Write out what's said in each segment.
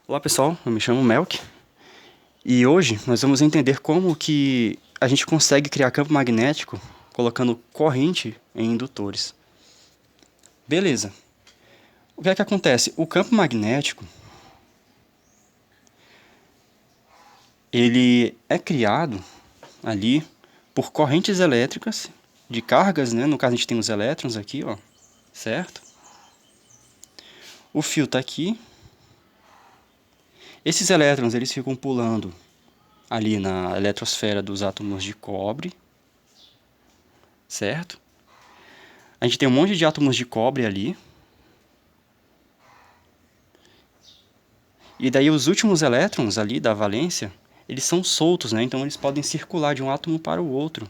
Olá pessoal, eu me chamo Melk e hoje nós vamos entender como que a gente consegue criar campo magnético colocando corrente em indutores. Beleza. O que é que acontece? O campo magnético ele é criado ali por correntes elétricas de cargas, né? No caso a gente tem os elétrons aqui, ó, certo? O fio está aqui. Esses elétrons eles ficam pulando ali na eletrosfera dos átomos de cobre, certo? A gente tem um monte de átomos de cobre ali. E daí os últimos elétrons ali da valência, eles são soltos, né? Então eles podem circular de um átomo para o outro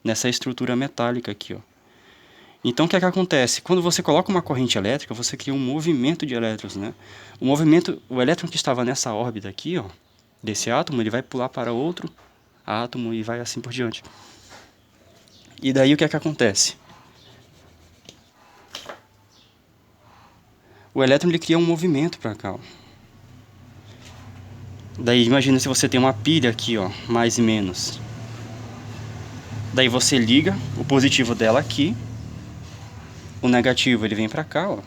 nessa estrutura metálica aqui, ó. Então o que é que acontece? Quando você coloca uma corrente elétrica, você cria um movimento de elétrons, né? O movimento, o elétron que estava nessa órbita aqui, ó, desse átomo, ele vai pular para outro átomo e vai assim por diante. E daí o que é que acontece? O elétron ele cria um movimento para cá, ó. Daí imagina se você tem uma pilha aqui, ó, mais e menos. Daí você liga o positivo dela aqui, o negativo ele vem para cá, ó.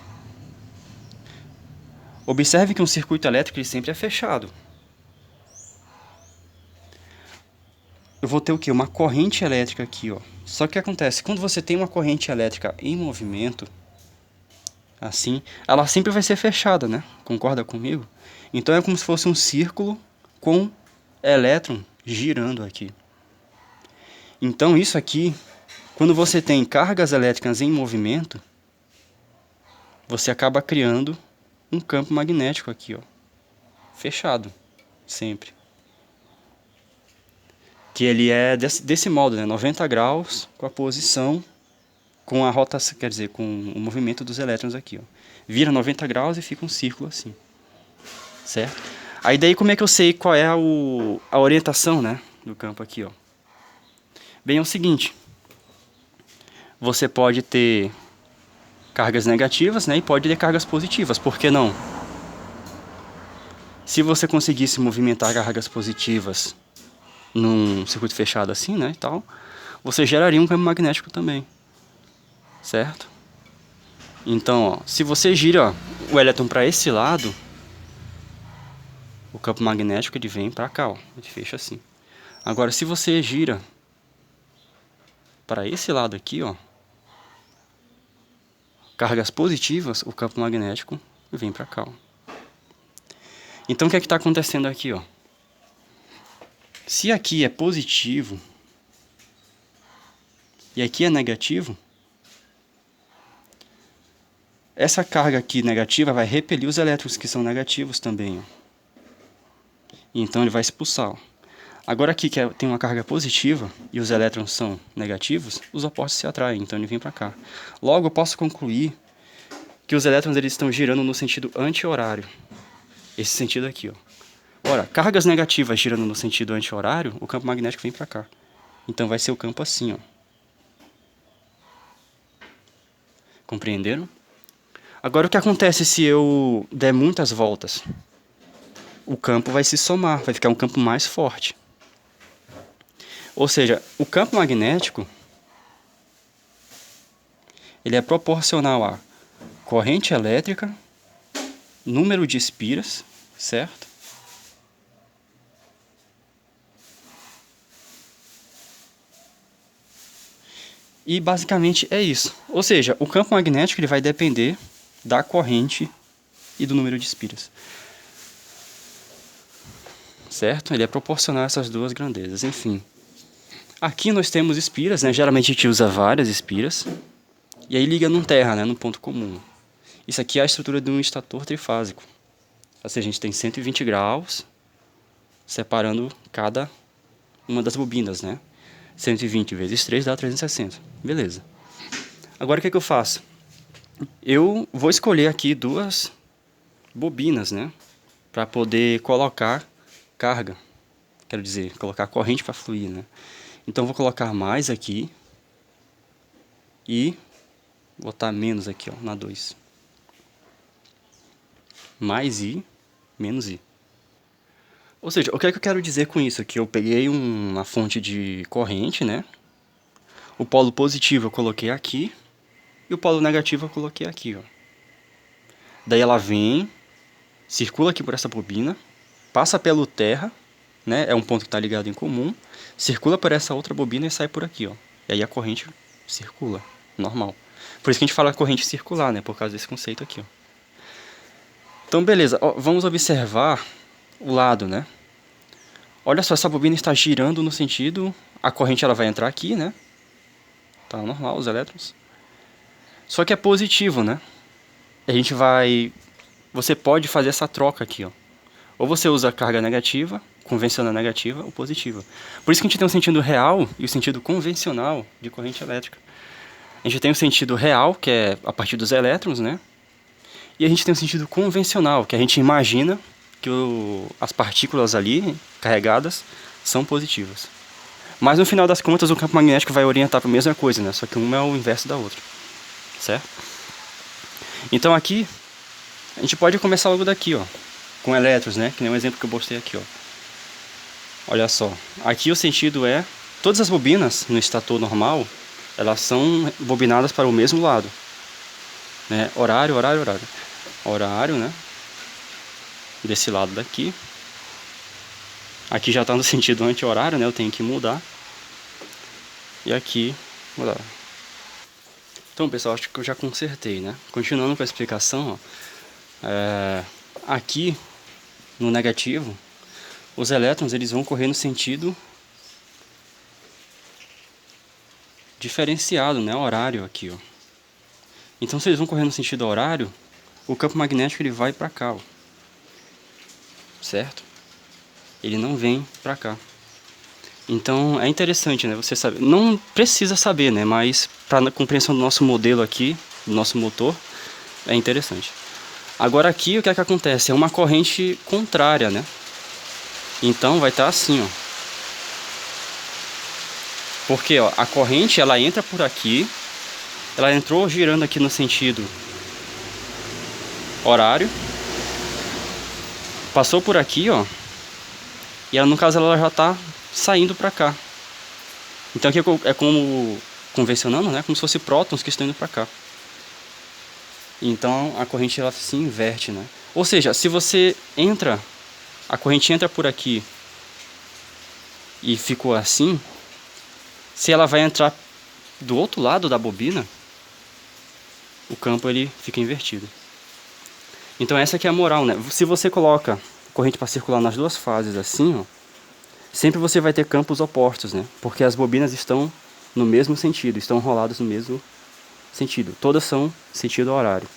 Observe que um circuito elétrico ele sempre é fechado. Eu vou ter o quê? Uma corrente elétrica aqui, ó. Só que o que acontece? Quando você tem uma corrente elétrica em movimento, assim, ela sempre vai ser fechada, né? Concorda comigo? Então é como se fosse um círculo com elétron girando aqui. Então isso aqui, quando você tem cargas elétricas em movimento, você acaba criando um campo magnético aqui, ó, fechado, sempre. Que ele é desse modo, né, 90 graus com a posição, com a rotação, quer dizer, com o movimento dos elétrons aqui, ó. Vira 90 graus e fica um círculo assim, certo? Aí daí como é que eu sei qual é a orientação, né, do campo aqui, ó? Bem, é o seguinte, você pode ter cargas negativas, né, e pode ter cargas positivas, por que não? Se você conseguisse movimentar cargas positivas num circuito fechado assim, né, e tal, você geraria um campo magnético também, certo? Então, ó, se você gira, ó, o elétron para esse lado, o campo magnético ele vem para cá, ó, ele fecha assim. Agora, se você gira para esse lado aqui, ó, cargas positivas, o campo magnético vem para cá, ó. Então, o que é que está acontecendo aqui, ó? Se aqui é positivo e aqui é negativo, essa carga aqui negativa vai repelir os elétrons que são negativos também, ó. Então ele vai expulsar, ó. Agora aqui que tem uma carga positiva e os elétrons são negativos, os opostos se atraem, então ele vem para cá. Logo eu posso concluir que os elétrons eles estão girando no sentido anti-horário. Esse sentido aqui, ó. Ora, cargas negativas girando no sentido anti-horário, o campo magnético vem para cá. Então vai ser o campo assim, ó. Compreenderam? Agora o que acontece se eu der muitas voltas? O campo vai se somar, vai ficar um campo mais forte. Ou seja, o campo magnético ele é proporcional a corrente elétrica, número de espiras, certo? E basicamente é isso. Ou seja, o campo magnético ele vai depender da corrente e do número de espiras. Certo? Ele é proporcional a essas duas grandezas. Enfim. Aqui nós temos espiras, né? Geralmente a gente usa várias espiras. E aí liga num terra, né? Num ponto comum. Isso aqui é a estrutura de um estator trifásico. Ou seja, a gente tem 120 graus separando cada uma das bobinas, né? 120 vezes 3 dá 360. Beleza. Agora o que é que eu faço? Eu vou escolher aqui duas bobinas, né? Para poder colocar carga. Quero dizer, colocar corrente para fluir, né? Então vou colocar mais aqui e botar menos aqui, ó, na 2. Mais I, menos I. Ou seja, o que é que eu quero dizer com isso? Que eu peguei uma fonte de corrente, né? O polo positivo eu coloquei aqui e o polo negativo eu coloquei aqui, ó. Daí ela vem, circula aqui por essa bobina, passa pelo terra, né? É um ponto que está ligado em comum, circula por essa outra bobina e sai por aqui, ó. E aí a corrente circula, normal. Por isso que a gente fala corrente circular, né? Por causa desse conceito aqui, ó. Então, beleza. Ó, vamos observar o lado, né? Olha só, essa bobina está girando no sentido... A corrente ela vai entrar aqui, né? Tá normal, os elétrons. Só que é positivo, né? A gente vai... Você pode fazer essa troca aqui, ó. Ou você usa a carga negativa, convencional negativa, ou positiva. Por isso que a gente tem o sentido real e o sentido convencional de corrente elétrica. A gente tem o sentido real, que é a partir dos elétrons, né? E a gente tem o sentido convencional, que a gente imagina que as partículas ali, carregadas, são positivas. Mas no final das contas o campo magnético vai orientar para a mesma coisa, né? Só que uma é o inverso da outra, certo? Então aqui, a gente pode começar logo daqui, ó, com elétrons, né? Que nem o exemplo que eu mostrei aqui, ó. Olha só, aqui o sentido é, todas as bobinas no estator normal, elas são bobinadas para o mesmo lado, né? Horário, horário, horário. Horário, né? Desse lado daqui. Aqui já está no sentido anti-horário, né? Eu tenho que mudar. E aqui, mudar. Então, pessoal, acho que eu já consertei, né? Continuando com a explicação, ó, aqui no negativo, os elétrons eles vão correr no sentido diferenciado, né? Horário aqui, ó. Então, se eles vão correr no sentido horário, o campo magnético ele vai para cá, ó. Certo? Ele não vem para cá. Então é interessante, né? Você sabe, não precisa saber, né? Mas para a compreensão do nosso modelo aqui, do nosso motor, é interessante. Agora aqui o que é que acontece? É uma corrente contrária, né? Então vai estar assim, ó. Porque ó, a corrente ela entra por aqui, ela entrou girando aqui no sentido horário, passou por aqui, ó. E ela, no caso ela já está saindo para cá. Então aqui é como, convencionando, né? Como se fosse prótons que estão indo para cá. Então a corrente ela se inverte, né? Ou seja, se você entra, a corrente entra por aqui e ficou assim, se ela vai entrar do outro lado da bobina, o campo ele fica invertido. Então essa aqui é a moral, né? Se você coloca corrente para circular nas duas fases assim, ó, sempre você vai ter campos opostos, né? Porque as bobinas estão no mesmo sentido, estão enroladas no mesmo sentido. Todas são sentido horário,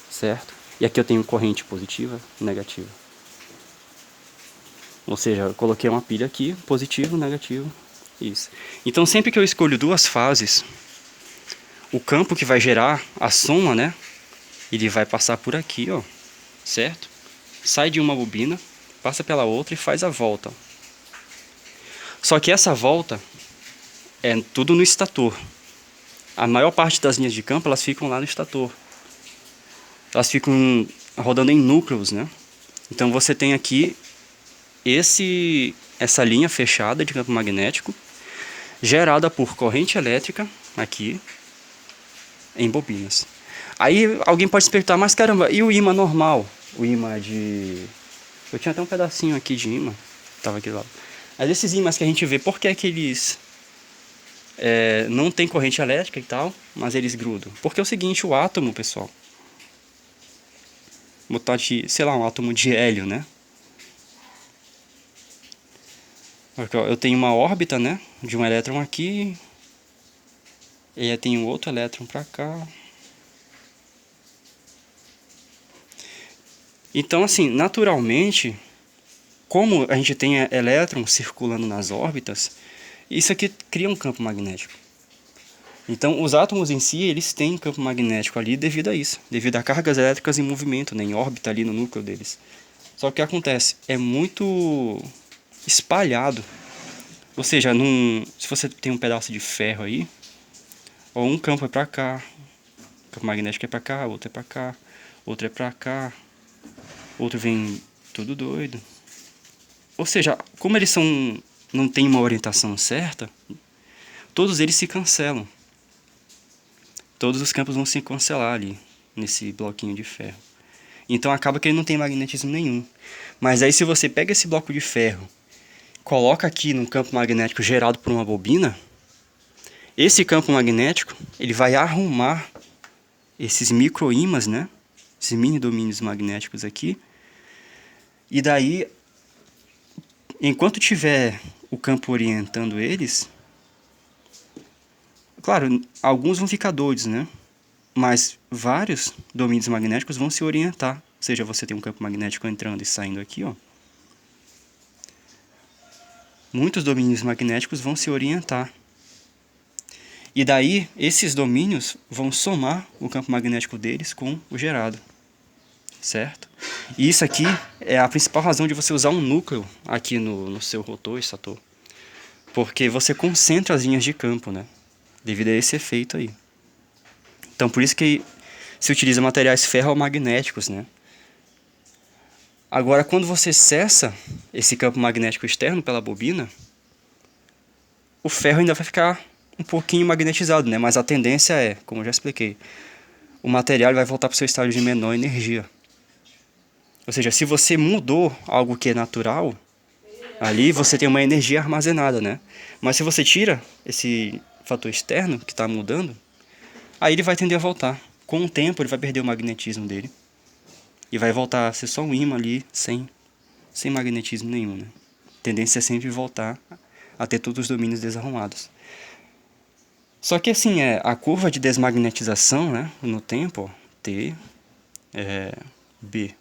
certo? E aqui eu tenho corrente positiva e negativa. Ou seja, eu coloquei uma pilha aqui, positivo, negativo, isso. Então sempre que eu escolho duas fases, o campo que vai gerar a soma, né? Ele vai passar por aqui, ó, certo? Sai de uma bobina, passa pela outra e faz a volta. Só que essa volta é tudo no estator. A maior parte das linhas de campo, elas ficam lá no estator. Elas ficam rodando em núcleos, né? Então você tem aqui essa linha fechada de campo magnético, gerada por corrente elétrica, aqui, em bobinas. Aí alguém pode se perguntar, mas caramba, e o ímã normal? O ímã de... Eu tinha até um pedacinho aqui de ímã, tava aqui lá. Mas esses ímãs que a gente vê, por que é que eles não tem corrente elétrica e tal, mas eles grudam? Porque é o seguinte, o átomo, pessoal, botar de, sei lá, um átomo de hélio, né? Porque, ó, eu tenho uma órbita, né, de um elétron aqui, e aí tem um outro elétron para cá. Então, assim, naturalmente, como a gente tem elétrons circulando nas órbitas, isso aqui cria um campo magnético. Então, os átomos em si, eles têm campo magnético ali devido a isso, devido a cargas elétricas em movimento, né, em órbita ali no núcleo deles. Só que o que acontece? É muito espalhado. Ou seja, se você tem um pedaço de ferro aí, ou um campo é para cá, o campo magnético é para cá, outro é para cá, outro é para cá. outro vem tudo doido. Ou seja, como eles não tem uma orientação certa, todos eles se cancelam. Todos os campos vão se cancelar ali, nesse bloquinho de ferro. Então acaba que ele não tem magnetismo nenhum. Mas aí se você pega esse bloco de ferro, coloca aqui num campo magnético gerado por uma bobina, esse campo magnético ele vai arrumar esses microímãs, né? Esses mini domínios magnéticos aqui. E daí, enquanto tiver o campo orientando eles, claro, alguns vão ficar doidos, né? Mas vários domínios magnéticos vão se orientar. Ou seja, você tem um campo magnético entrando e saindo aqui, ó. Muitos domínios magnéticos vão se orientar. E daí, esses domínios vão somar o campo magnético deles com o gerado. Certo? E isso aqui é a principal razão de você usar um núcleo aqui no seu rotor, estator. Porque você concentra as linhas de campo, né? Devido a esse efeito aí. Então, por isso que se utiliza materiais ferromagnéticos, né? Agora, quando você cessa esse campo magnético externo pela bobina, o ferro ainda vai ficar um pouquinho magnetizado, né? Mas a tendência é, como eu já expliquei, o material vai voltar para o seu estado de menor energia. Ou seja, se você mudou algo que é natural, ali você tem uma energia armazenada, né? Mas se você tira esse fator externo que está mudando, aí ele vai tender a voltar. Com o tempo ele vai perder o magnetismo dele. E vai voltar a ser só um ímã ali, sem magnetismo nenhum, né? A tendência é sempre voltar a ter todos os domínios desarrumados. Só que assim, a curva de desmagnetização, né, no tempo, ó, T, B.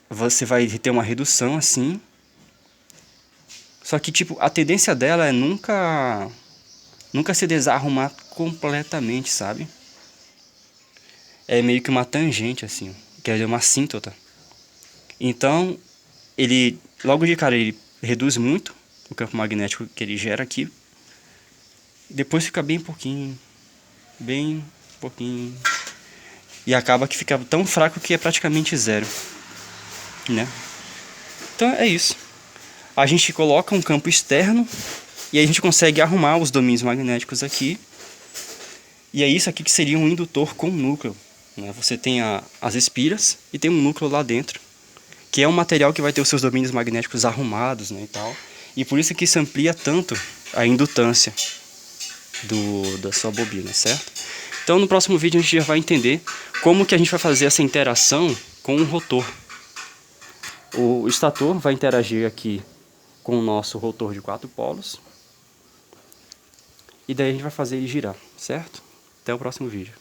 Você vai ter uma redução assim. Só que tipo, a tendência dela é nunca se desarrumar completamente, sabe? É meio que uma tangente assim, que é uma assíntota. Então, ele logo de cara ele reduz muito o campo magnético que ele gera aqui. Depois fica bem pouquinho. E acaba que fica tão fraco que é praticamente zero, né? Então é isso. A gente coloca um campo externo e aí a gente consegue arrumar os domínios magnéticos aqui. E é isso aqui que seria um indutor com núcleo, né? Você tem as espiras e tem um núcleo lá dentro, que é um material que vai ter os seus domínios magnéticos arrumados, né, e tal. E por isso que se amplia tanto a indutância da sua bobina, certo? Então no próximo vídeo a gente já vai entender como que a gente vai fazer essa interação com o rotor. O estator vai interagir aqui com o nosso rotor de 4 polos. E daí a gente vai fazer ele girar, certo? Até o próximo vídeo.